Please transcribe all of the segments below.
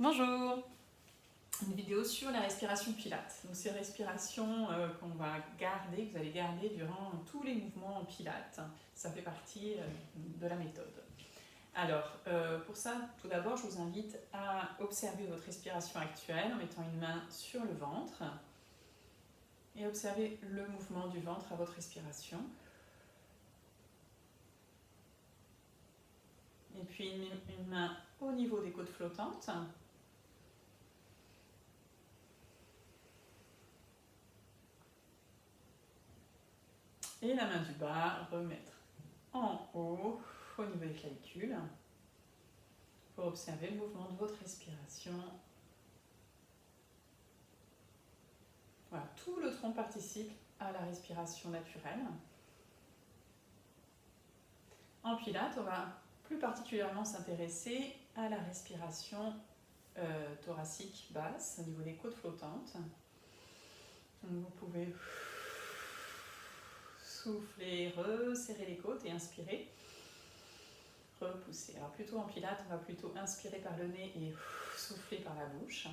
Bonjour, une vidéo sur la respiration pilates. Donc c'est une respiration qu'on va garder, que vous allez garder durant tous les mouvements pilates. Ça fait partie de la méthode. Alors pour ça, tout d'abord, je vous invite à observer votre respiration actuelle en mettant une main sur le ventre et observer le mouvement du ventre à votre respiration. Et puis une main au niveau des côtes flottantes. Et la main du bas, remettre en haut, au niveau des clavicules, pour observer le mouvement de votre respiration. Voilà, tout le tronc participe à la respiration naturelle. En pilates, on va plus particulièrement s'intéresser à la respiration thoracique basse, au niveau des côtes flottantes. Donc vous pouvez souffler, resserrer les côtes et inspirer. Repousser. Alors plutôt en pilates, on va plutôt inspirer par le nez et souffler par la bouche.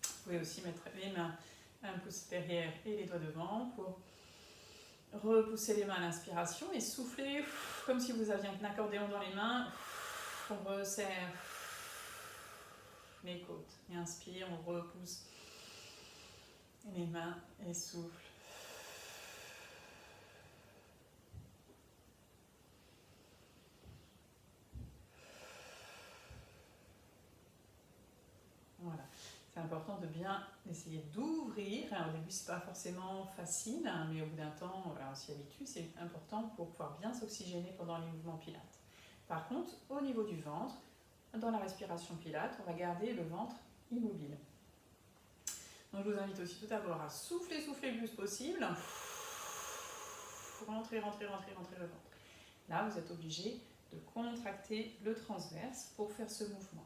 Vous pouvez aussi mettre les mains un pouce derrière et les doigts devant pour repousser les mains à l'inspiration et souffler comme si vous aviez un accordéon dans les mains. On resserre les côtes et inspire, on repousse les mains et souffle. Voilà, c'est important de bien essayer d'ouvrir. Au début, c'est pas forcément facile, mais au bout d'un temps, on s'y habitue. C'est important pour pouvoir bien s'oxygéner pendant les mouvements pilates. Par contre, au niveau du ventre, dans la respiration pilates, on va garder le ventre immobile. Donc je vous invite aussi tout d'abord à souffler le plus possible. Rentrer le ventre. Là, vous êtes obligé de contracter le transverse pour faire ce mouvement.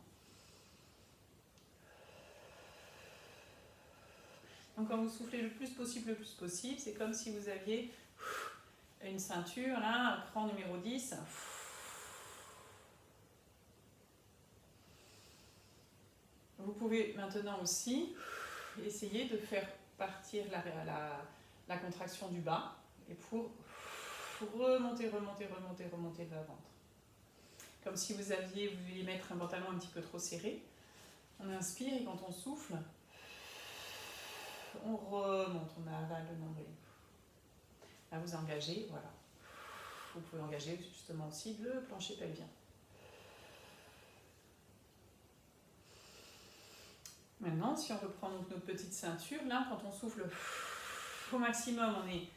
Donc quand vous soufflez le plus possible, c'est comme si vous aviez une ceinture, là, cran numéro 10. Vous pouvez maintenant aussi essayer de faire partir la contraction du bas et pour remonter le ventre. Comme si vous vouliez mettre un pantalon un petit peu trop serré. On inspire et quand on souffle, on remonte, on avale le nombril. Là, vous engagez, voilà. Vous pouvez engager justement aussi le plancher pelvien. Maintenant, si on reprend donc notre petite ceinture, là, quand on souffle au maximum, on est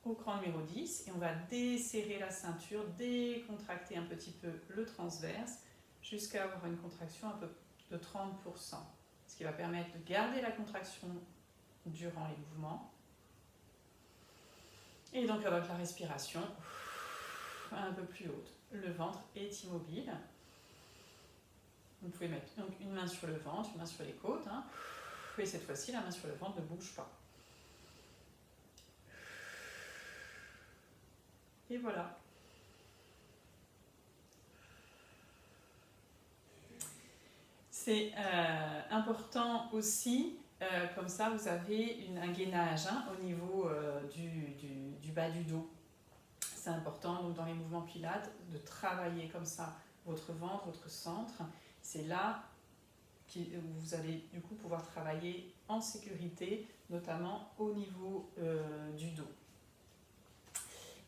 au cran numéro 10 et on va desserrer la ceinture, décontracter un petit peu le transverse jusqu'à avoir une contraction un peu de 30%. Ce qui va permettre de garder la contraction durant les mouvements. Et donc avec la respiration un peu plus haute, le ventre est immobile. Vous pouvez mettre donc une main sur le ventre, une main sur les côtes. Et cette fois-ci, la main sur le ventre ne bouge pas. Et voilà. C'est important aussi, comme ça vous avez un gainage au niveau du bas du dos. C'est important donc, dans les mouvements pilates de travailler comme ça votre ventre, votre centre. C'est là où vous allez du coup pouvoir travailler en sécurité, notamment au niveau du dos.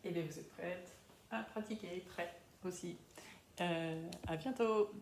Et bien vous êtes prête à pratiquer, prêt aussi. À bientôt!